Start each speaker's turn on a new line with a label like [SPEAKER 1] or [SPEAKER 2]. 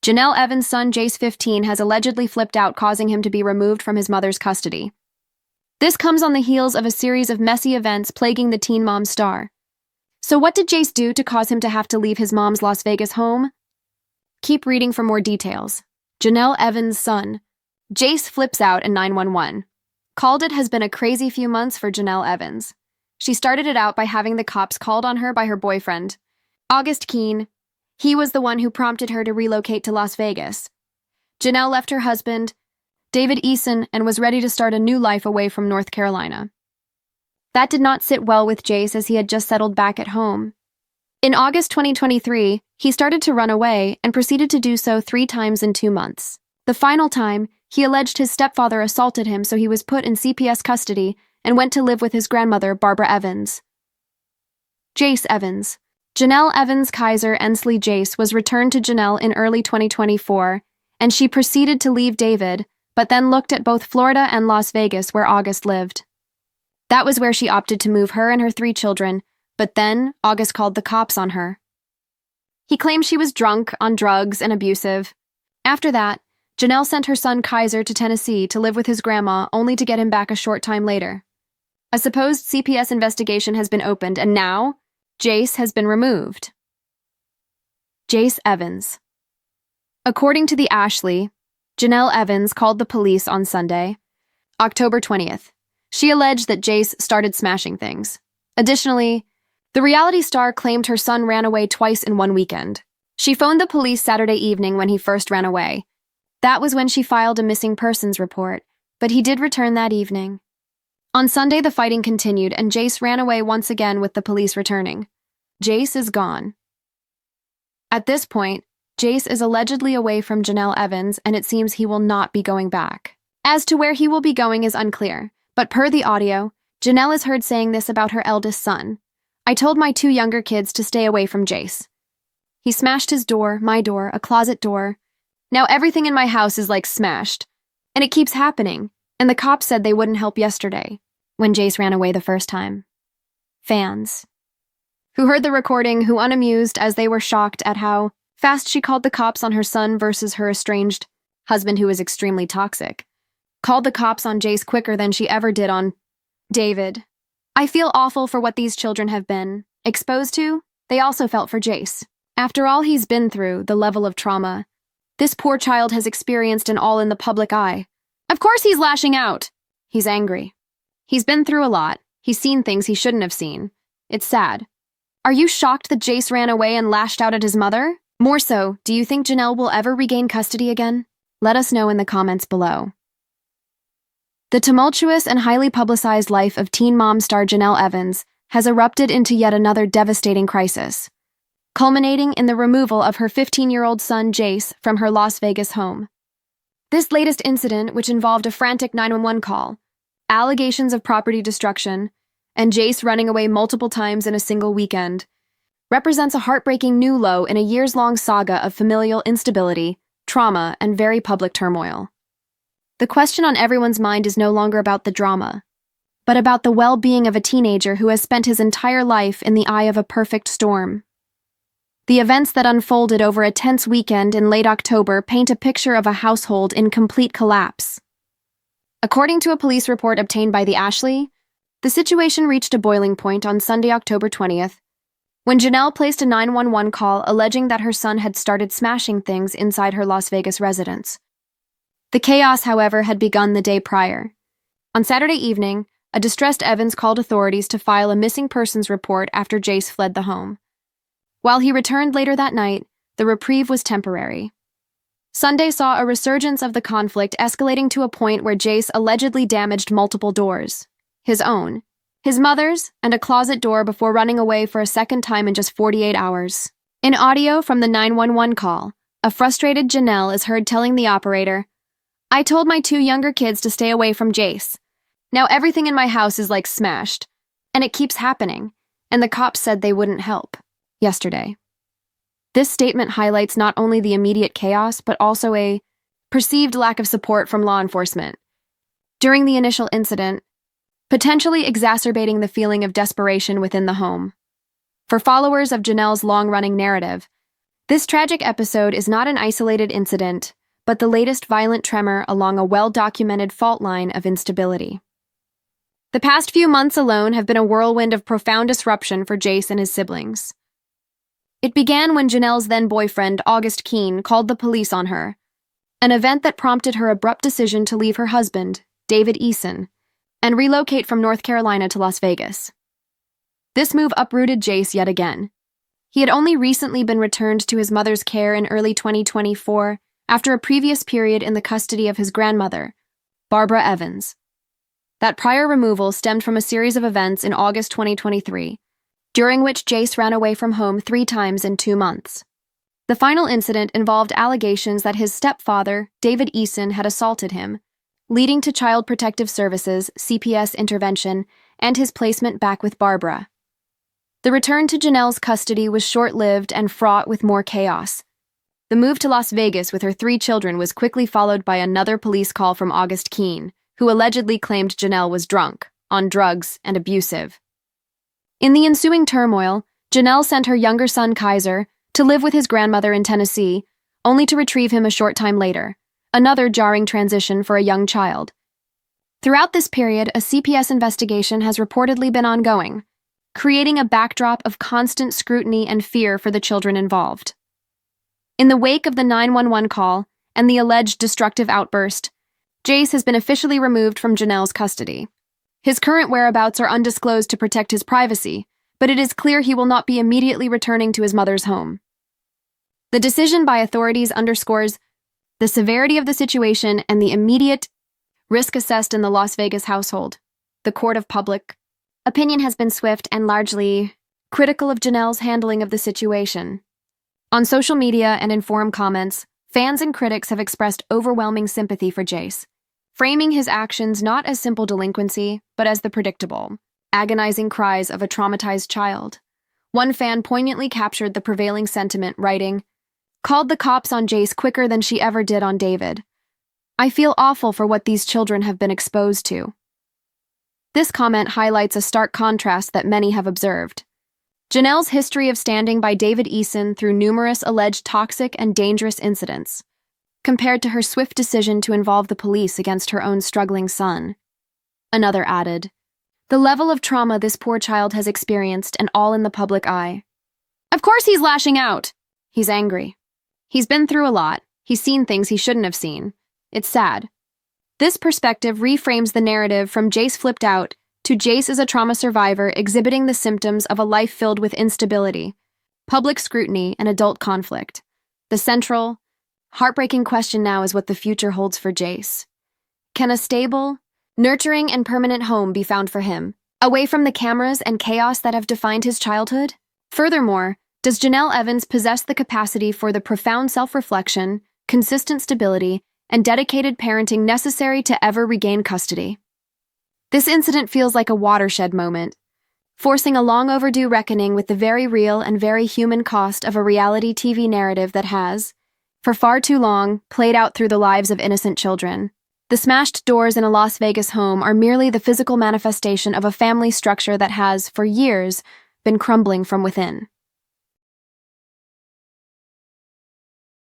[SPEAKER 1] Jenelle Evans' son, Jace, 15, has allegedly flipped out, causing him to be removed from his mother's custody. This comes on the heels of a series of messy events plaguing the teen mom star. So what did Jace do to cause him to have to leave his mom's Las Vegas home? Keep reading for more details. Jenelle Evans' son, Jace, flips out and 911. Called it has been a crazy few months for Jenelle Evans. She started it out by having the cops called on her by her boyfriend, August Keene. He was the one who prompted her to relocate to Las Vegas. Jenelle left her husband, David Eason, and was ready to start a new life away from North Carolina. That did not sit well with Jace, as he had just settled back at home. In August 2023, he started to run away and proceeded to do so 3 times in 2 months. The final time, he alleged his stepfather assaulted him, so he was put in CPS custody and went to live with his grandmother, Barbara Evans. Jace Evans. Jenelle Evans Kaiser Ensley Jace was returned to Jenelle in early 2024, and she proceeded to leave David, but then looked at both Florida and Las Vegas, where August lived. That was where she opted to move her and her 3 children, but then August called the cops on her. He claimed she was drunk, on drugs, and abusive. After that, Jenelle sent her son Kaiser to Tennessee to live with his grandma, only to get him back a short time later. A supposed CPS investigation has been opened, and now Jace has been removed. Jace Evans. According to the Ashley, Jenelle Evans called the police on Sunday, October 20th. She alleged that Jace started smashing things. Additionally, the reality star claimed her son ran away twice in one weekend. She phoned the police Saturday evening when he first ran away. That was when she filed a missing persons report, but he did return that evening. On Sunday, the fighting continued, and Jace ran away once again, with the police returning. Jace is gone. At this point, Jace is allegedly away from Jenelle Evans, and it seems he will not be going back. As to where he will be going is unclear, but per the audio, Jenelle is heard saying this about her eldest son. "I told my 2 younger kids to stay away from Jace. He smashed his door, my door, a closet door. Now everything in my house is like smashed. And it keeps happening. And the cops said they wouldn't help yesterday," when Jace ran away the first time. Fans who heard the recording, who unamused as they were shocked at how fast she called the cops on her son versus her estranged husband, who is extremely toxic, called the cops on Jace quicker than she ever did on David. "I feel awful for what these children have been exposed to." They also felt for Jace. After all he's been through, the level of trauma this poor child has experienced, and all in the public eye. Of course he's lashing out. He's angry. He's been through a lot. He's seen things he shouldn't have seen. It's sad. Are you shocked that Jace ran away and lashed out at his mother? More so, do you think Jenelle will ever regain custody again? Let us know in the comments below. The tumultuous and highly publicized life of teen mom star Jenelle Evans has erupted into yet another devastating crisis, culminating in the removal of her 15-year-old son Jace from her Las Vegas home. This latest incident, which involved a frantic 911 call, allegations of property destruction, and Jace running away multiple times in a single weekend, represents a heartbreaking new low in a years-long saga of familial instability, trauma, and very public turmoil. The question on everyone's mind is no longer about the drama, but about the well-being of a teenager who has spent his entire life in the eye of a perfect storm. The events that unfolded over a tense weekend in late October paint a picture of a household in complete collapse. According to a police report obtained by the Ashley, the situation reached a boiling point on Sunday, October 20th, when Jenelle placed a 911 call alleging that her son had started smashing things inside her Las Vegas residence. The chaos, however, had begun the day prior. On Saturday evening, a distressed Evans called authorities to file a missing persons report after Jace fled the home. While he returned later that night, the reprieve was temporary. Sunday saw a resurgence of the conflict, escalating to a point where Jace allegedly damaged multiple doors: his own, his mother's, and a closet door, before running away for a second time in just 48 hours. In audio from the 911 call, a frustrated Jenelle is heard telling the operator, "I told my 2 younger kids to stay away from Jace. Now everything in my house is like smashed. And it keeps happening. And the cops said they wouldn't help yesterday." This statement highlights not only the immediate chaos, but also a perceived lack of support from law enforcement during the initial incident, potentially exacerbating the feeling of desperation within the home. For followers of Jenelle's long-running narrative, This tragic episode is not an isolated incident, but the latest violent tremor along a well-documented fault line of instability. The past few months alone have been a whirlwind of profound disruption for Jace and his siblings. It began when Jenelle's then-boyfriend, August Keene, called the police on her, an event that prompted her abrupt decision to leave her husband, David Eason, and relocate from North Carolina to Las Vegas. This move uprooted Jace yet again. He had only recently been returned to his mother's care in early 2024 after a previous period in the custody of his grandmother, Barbara Evans. That prior removal stemmed from a series of events in August 2023, during which Jace ran away from home 3 times in 2 months. The final incident involved allegations that his stepfather, David Eason, had assaulted him, leading to Child Protective Services, CPS intervention, and his placement back with Barbara. The return to Jenelle's custody was short-lived and fraught with more chaos. The move to Las Vegas with her 3 children was quickly followed by another police call from August Keene, who allegedly claimed Jenelle was drunk, on drugs, and abusive. In the ensuing turmoil, Jenelle sent her younger son, Kaiser, to live with his grandmother in Tennessee, only to retrieve him a short time later, another jarring transition for a young child. Throughout this period, a CPS investigation has reportedly been ongoing, creating a backdrop of constant scrutiny and fear for the children involved. In the wake of the 911 call and the alleged destructive outburst, Jace has been officially removed from Jenelle's custody. His current whereabouts are undisclosed to protect his privacy, but it is clear he will not be immediately returning to his mother's home. The decision by authorities underscores the severity of the situation and the immediate risk assessed in the Las Vegas household. The court of public opinion has been swift and largely critical of Jenelle's handling of the situation. On social media and in forum comments, fans and critics have expressed overwhelming sympathy for Jace, framing his actions not as simple delinquency, but as the predictable, agonizing cries of a traumatized child. One fan poignantly captured the prevailing sentiment, writing, "Called the cops on Jace quicker than she ever did on David. I feel awful for what these children have been exposed to." This comment highlights a stark contrast that many have observed. Jenelle's history of standing by David Eason through numerous alleged toxic and dangerous incidents, compared to her swift decision to involve the police against her own struggling son. Another added, "The level of trauma this poor child has experienced and all in the public eye. Of course he's lashing out. He's angry. He's been through a lot. He's seen things he shouldn't have seen. It's sad." This perspective reframes the narrative from Jace flipped out to Jace as a trauma survivor exhibiting the symptoms of a life filled with instability, public scrutiny, and adult conflict. The central, heartbreaking question now is what the future holds for Jace. Can a stable, nurturing, and permanent home be found for him, away from the cameras and chaos that have defined his childhood? Furthermore, does Jenelle Evans possess the capacity for the profound self-reflection, consistent stability, and dedicated parenting necessary to ever regain custody? This incident feels like a watershed moment, forcing a long-overdue reckoning with the very real and very human cost of a reality TV narrative that has, for far too long, played out through the lives of innocent children. The smashed doors in a Las Vegas home are merely the physical manifestation of a family structure that has, for years, been crumbling from within.